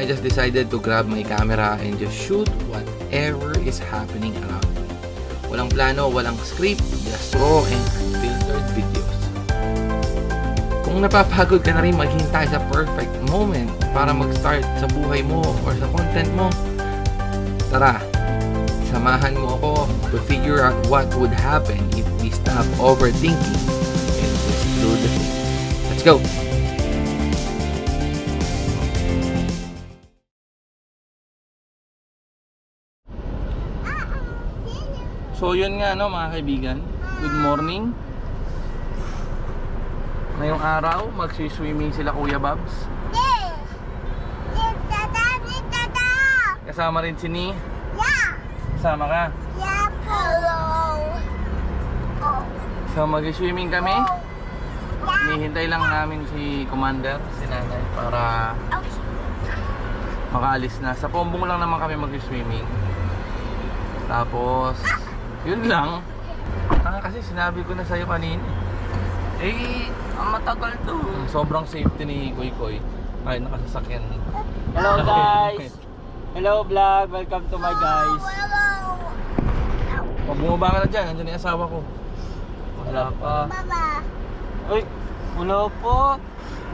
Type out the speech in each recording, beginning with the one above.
just decided to grab my camera and just shoot whatever is happening around me. Walang plano, walang script, just raw and unfiltered videos. Kung napapagod ka na rin maghintay sa perfect moment para mag-start sa buhay mo or sa content mo, tara, samahan mo ako to figure out what would happen if we stop overthinking and just do the thing. Let's go! So yun nga no mga kaibigan, good morning. Ngayong araw, magsiswimming sila Kuya Babs. Kasama rin si Ni. Kasama ka? Hello. So mag-swimming kami. Hinihintay lang namin si Commander, si Nanay, para makaalis na. Sa Pombong lang naman kami mag-swimming. Tapos yun lang. Kasi sinabi ko na sa'yo kanina. Ang matagal to. Sobrang safety ni Koy Koy. Ay, nakasasakyan. Hello guys! Hello vlog! Welcome to my guys! Pag bumaba ka na dyan, nandiyan yung asawa ko. Wala pa. Mama. Uy! Wala po!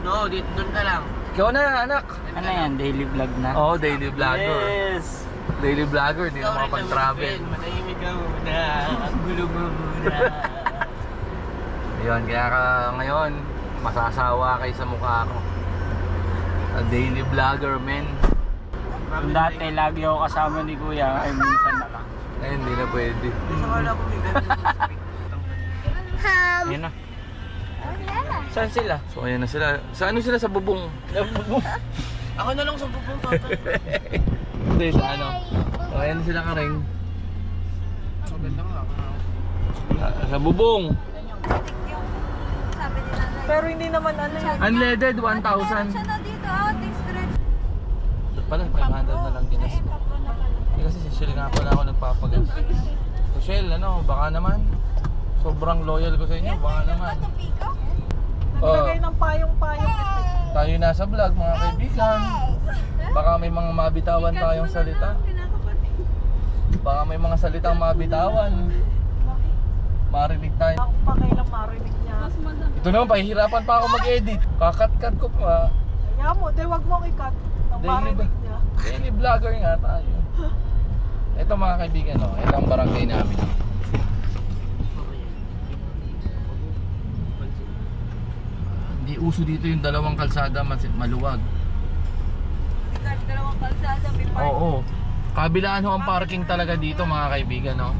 No, dito doon ka lang. Ikaw na, anak. Ano yan? Daily vlog na? Oo, daily vlogger. Yes! Daily vlogger, di na makapag-travel. Manahimik ka muna. Ang gulo mo muna. Ayun, kaya ka ngayon, masasawa kay sa mukha ko. A daily vlogger, men. Kung dati lagi ako kasama ni Kuya, ay minsan na lang. Ay, hindi na pwede. Wala ko may Ayun na. Saan sila? So, ayan na sila. Sa ano sila? Sa bubong? Ako na lang sa bubong papa. Hindi, sa ano. So, ayan sila ka rin. Maganda nga. Sa bubong. Pero hindi naman ano yun. Unleaded, 1,000. Siya na dito, text stretch. Pala, 500 na lang ginas ko. Kasi si Shell nga pala ako nagpapagas. So Shell, ano, baka naman. Sobrang loyal ko sa inyo, baka naman. Naglagay ng payong-payong effect. Tayo nasa vlog mga kaibigan. Baka may mga mabitawan tayong salita. Baka may mga salitang mabitawan. Marinig tayo. Ako pa kailang marinig niya. Ito naman, pahihirapan pa ako mag-edit. Kakat-kat ko pa. Kaya mo, wag mong ikat. Nang marinig niya. Daily vlogger nga tayo. Ito mga kaibigan, no? Ito ang barangay namin. Hindi uso dito yung dalawang kalsada maluwag. Dalawang kalsada, may park. Oo. Kabilaan ho ang parking talaga dito mga kaibigan, no?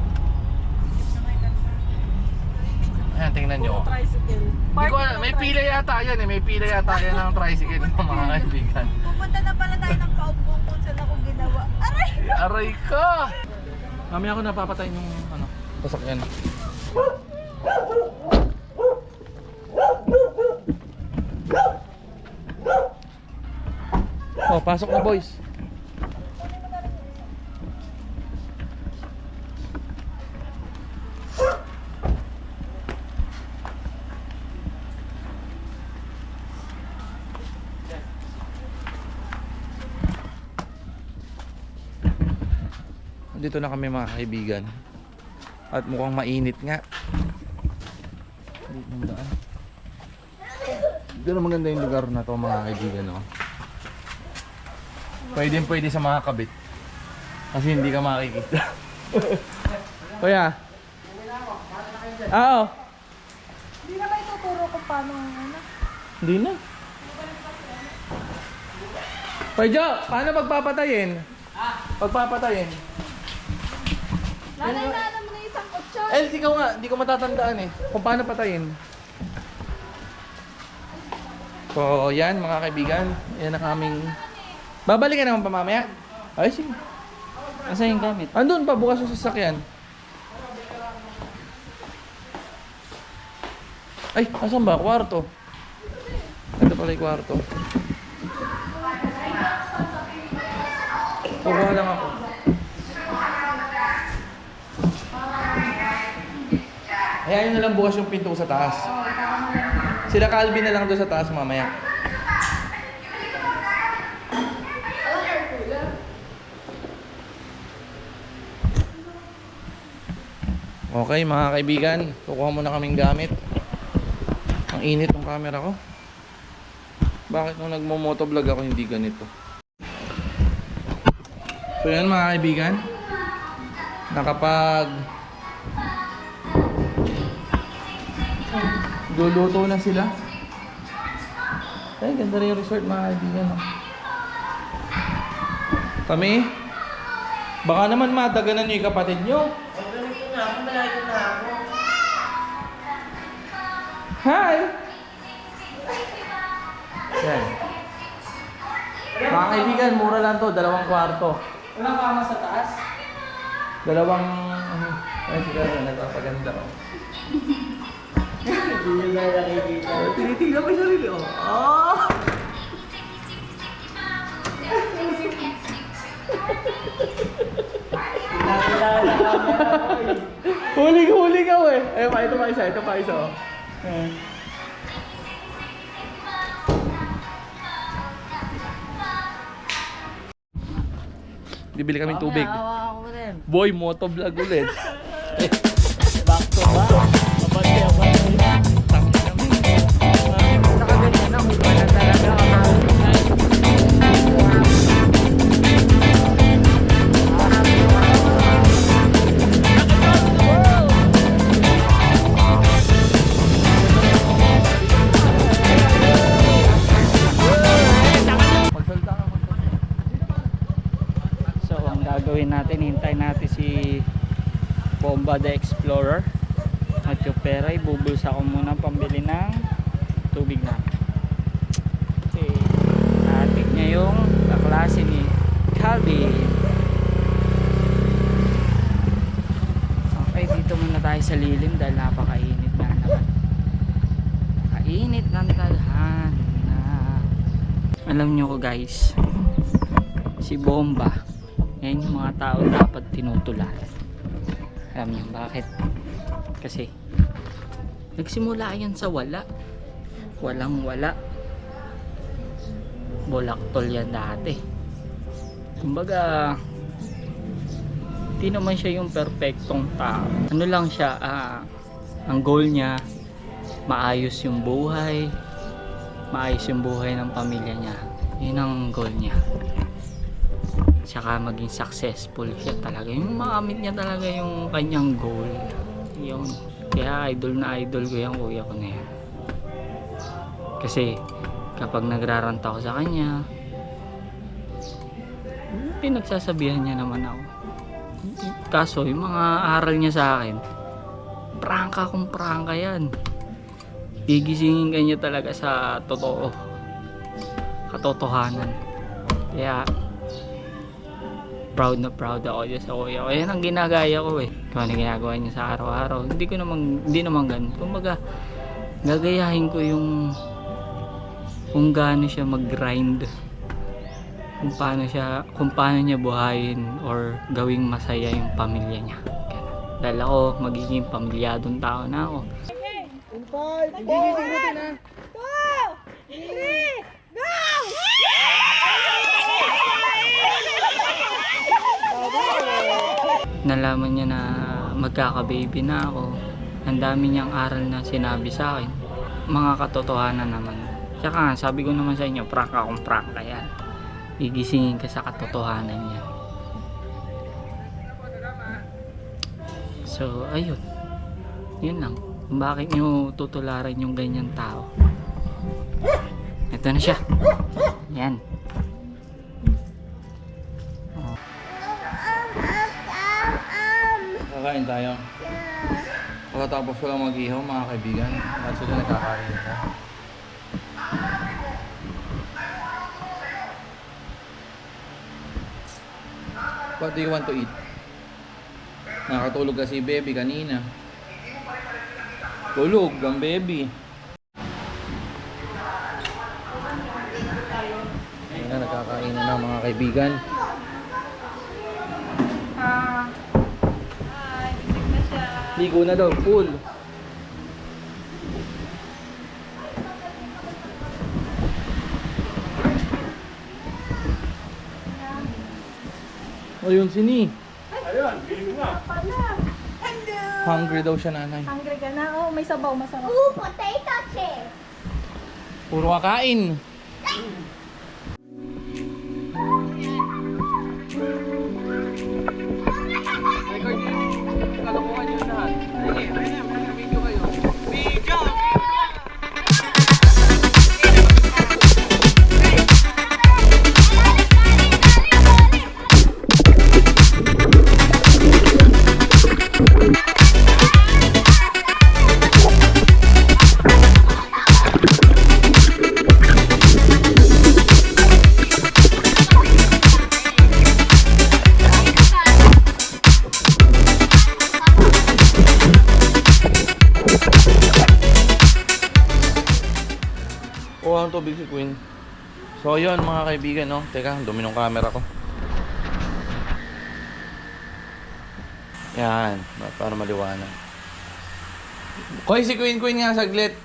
Ayan, tingnan nyo. Tricycle. Hindi ko alam, may pila yata yan eh. May pila yata yan ng tricycle mga kaibigan. Pupunta na pala tayo ng Paumbong kung saan ako ginawa. Aray! Aray ka! Kami ako napapatay yung ano, sasakyan. Oh, pasok na boys. Dito na kami mga kaibigan. At mukhang mainit nga. Dito na maganda yung lugar na to mga kaibigan, no? Pwede sa mga kabit. Kasi hindi ka makikita. Kuya. Oo. Hindi na ba ituturo kung paano ano? Hindi na. Kuya, paano pagpapatayin? Pagpapatayin. Nanay na alam mo na isang kutso. Ikaw nga, hindi ko matatandaan eh. Kung paano patayin. So, yan mga kaibigan. Yan ang aming... Babalikan naman pa mamaya. Ay, sige. Asan yung gamit? Andun pa, bukas yung sasakyan. Ay, asan ba? Kwarto. Ito pala yung kwarto. Kukuha lang ako. Hayaan nyo na lang bukas yung pinto sa taas. Sila Calvin na lang doon sa taas mamaya. Okay mga kaibigan, kukuha muna kaming gamit. Ang init ng camera ko. Bakit nung nagmo-motovlog ako hindi ganito? So yan mga kaibigan, luluto na sila. Ay, ganda rin yung resort mga kaibigan. Kami, baka naman mataganan nyo yung kapatid nyo. Ganito na ako, malayo na ako. Hi! Yan. Mga kaibigan, mura lang to, 2 kwarto. Walang kama sa taas? 2, ay siguro, nagpapaganda ko. Hindi nyo na nakikita. Tinitingnan ko siya rin, oh. Oh! Nakilala na camera ko eh. Huli ka eh. Ayun pa, ito pa isa. Oh. Bibili kaming tubig. Hawakan ko rin. Boy, motovlog ulit. Back to back. Abante. Nakaganyan na, may pala talaga. Magsalita ka. So, ang gagawin natin, hintayin natin si Bomba the Explorer. At yung pera, ibubulsa ko muna pambili ng tubig na. Okay. Natik niya yung kaklase ni Calvin. Okay, dito muna tayo sa lilim dahil napakainit na naman. Kainit ng talhan na. Alam nyo ko guys, si Bomba, yan yung mga tao dapat tinutularan. Alam niyo bakit? Kasi nagsimula yan sa wala. Walang wala. Bulaktol yan dati. Kumbaga, di naman siya yung perfectong tao. Ano lang siya, ang goal niya, maayos yung buhay. Maayos yung buhay ng pamilya niya. Yun ang goal niya. Tsaka maging successful siya talaga. Yung makamit niya talaga yung kanyang goal. Yun. Kaya idol ko yung kuya ko na yan. Kasi kapag nagraranta ako sa kanya, pinagsasabihan niya naman ako. Kaso yung mga aral niya sa akin, prangka kung prangka yan. Gigisingin ka niya talaga sa totoo. Katotohanan. Kaya proud ako dyan sa kuya ko. Ayan ang ginagaya ko eh. Kung ano ginagawa niya sa araw-araw. Hindi naman ganun. Kumbaga, gagayahin ko yung kung gaano siya mag-grind. Kung paano niya buhayin or gawing masaya yung pamilya niya. Ganun. Dahil ako, magiging pamilyadong tao na ako. 5, 4, 2, 3, go! Nalaman niya na magkaka-baby na ako. Ang dami niyang aral na sinabi sa akin. Mga katotohanan naman. Tsaka sabi ko naman sa inyo, prangka kung prangka yan. Gigisingin ka sa katotohanan niya. So, ayun. Yun lang. Bakit niyo tutularan yung ganyan tao? Ito na siya. Yan. Kakain tayo. Pagkatapos ko lang mag-ihaw mga kaibigan. At sila nakakain na. What do you want to eat? Nakatulog kasi baby kanina. Tulog ang baby. Ayan na, nakakain na mga kaibigan. Ligo na daw, full. Ayun, sini. Hello! Hungry daw siya, nanay. Hungry ka na? Oo, may sabaw, masarap. Potato chip. Puro kakain. Record nyo yung kalokohan nyo lahat. Video kayo. Video! Oo, ang tubig si Queen. So, yun mga kaibigan, no? Teka, dumi ng camera ko. Yan, para maliwanag. Koy, si Queen nga, saglit.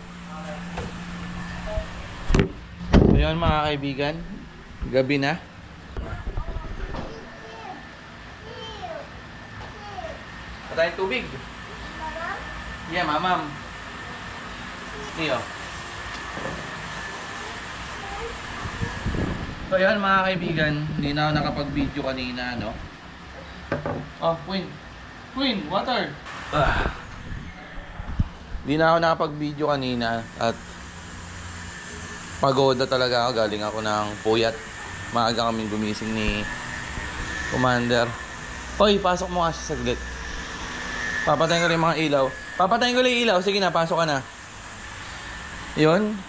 So, yun mga kaibigan. Gabi na. Patay tubig. Yeah, mamam. Iyo. So yan mga kaibigan, hindi na ako nakapag-video kanina, no? Oh, Queen! Queen, water! Hindi na ako nakapag-video kanina at pagod na talaga ako. Galing ako ng puyat. Maaga kaming gumising ni Commander. Hoy, pasok mo nga siya saglit. Papatayin ko rin mga ilaw. Papatayin ko rin yung ilaw. Sige na, pasok ka na. Yun.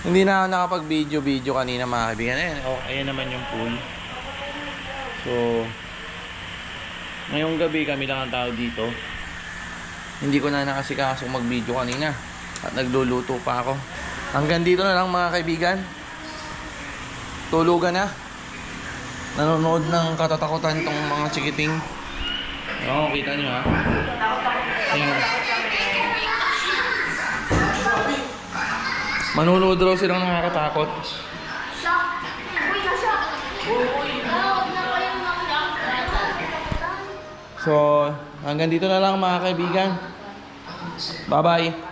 Hindi na ako nakapag-video kanina mga kaibigan. Ayan naman yung pool. So, ngayong gabi kami lang ang tao dito. Hindi ko na nakasikasong mag-video kanina. At nagluluto pa ako. Hanggang dito na lang mga kaibigan. Tulugan na. Nanonood ng katatakutan tong mga chikiting. Oo, kita nyo ha. Ayan. Manunood raw silang nakakatakot. So, hanggang dito na lang mga kaibigan. Bye-bye.